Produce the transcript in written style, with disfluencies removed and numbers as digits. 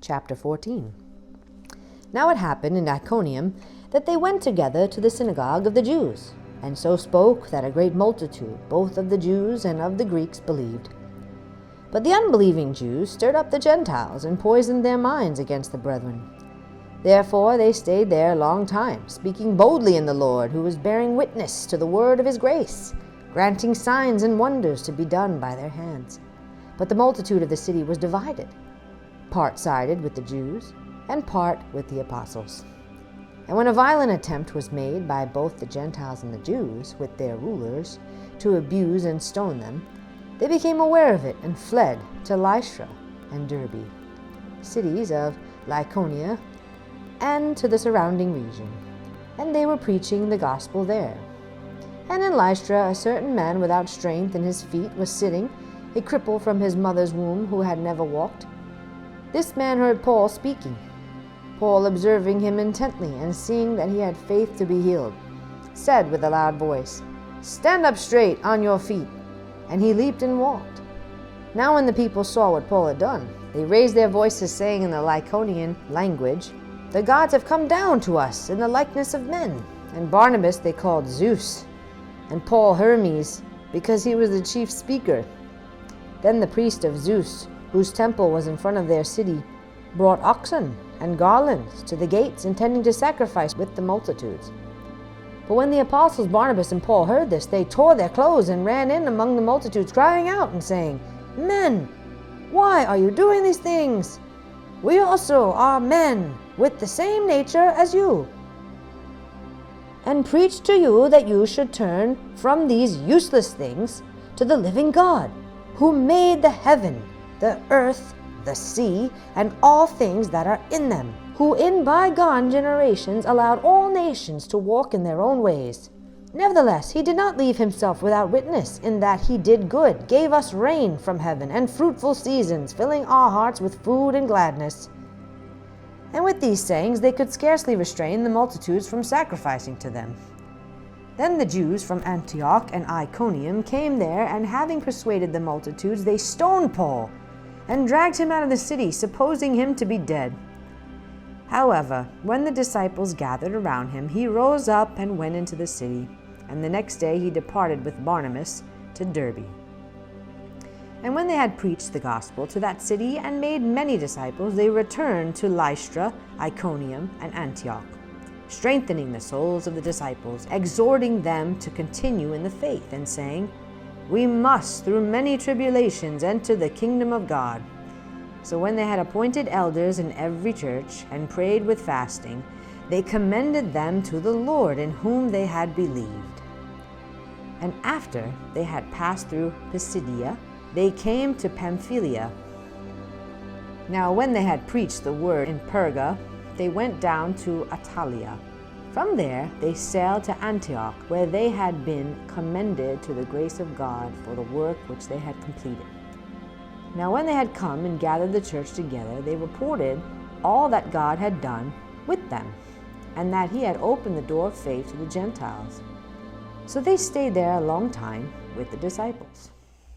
Chapter 14. Now it happened in Iconium that they went together to the synagogue of the Jews, and so spoke that a great multitude, both of the Jews and of the Greeks, believed. But the unbelieving Jews stirred up the Gentiles and poisoned their minds against the brethren. Therefore they stayed there a long time, speaking boldly in the Lord, who was bearing witness to the word of his grace, granting signs and wonders to be done by their hands. But the multitude of the city was divided. Part sided with the Jews, and part with the apostles. And when a violent attempt was made by both the Gentiles and the Jews, with their rulers, to abuse and stone them, they became aware of it and fled to Lystra and Derbe, cities of Lycaonia, and to the surrounding region. And they were preaching the gospel there. And in Lystra a certain man without strength in his feet was sitting, a cripple from his mother's womb, who had never walked. This man heard Paul speaking. Paul, observing him intently, and seeing that he had faith to be healed, said with a loud voice, "Stand up straight on your feet." And he leaped and walked. Now when the people saw what Paul had done, they raised their voices, saying in the Lycaonian language, "The gods have come down to us in the likeness of men." And Barnabas they called Zeus, and Paul Hermes, because he was the chief speaker. Then the priest of Zeus, whose temple was in front of their city, brought oxen and garlands to the gates, intending to sacrifice with the multitudes. But when the apostles Barnabas and Paul heard this, they tore their clothes and ran in among the multitudes, crying out and saying, "Men, why are you doing these things? We also are men with the same nature as you, and preach to you that you should turn from these useless things to the living God, who made the heaven, the earth, the sea, and all things that are in them, who in bygone generations allowed all nations to walk in their own ways. Nevertheless, he did not leave himself without witness, in that he did good, gave us rain from heaven, and fruitful seasons, filling our hearts with food and gladness." And with these sayings they could scarcely restrain the multitudes from sacrificing to them. Then the Jews from Antioch and Iconium came there, and having persuaded the multitudes, they stoned Paul, and dragged him out of the city, supposing him to be dead. However, when the disciples gathered around him, he rose up and went into the city, and the next day he departed with Barnabas to Derbe. And when they had preached the gospel to that city and made many disciples, they returned to Lystra, Iconium, and Antioch, strengthening the souls of the disciples, exhorting them to continue in the faith, and saying, "We must, through many tribulations, enter the kingdom of God." So when they had appointed elders in every church, and prayed with fasting, they commended them to the Lord, in whom they had believed. And after they had passed through Pisidia, they came to Pamphylia. Now when they had preached the word in Perga, they went down to Attalia. From there they sailed to Antioch, where they had been commended to the grace of God for the work which they had completed. Now when they had come and gathered the church together, they reported all that God had done with them, and that he had opened the door of faith to the Gentiles. So they stayed there a long time with the disciples.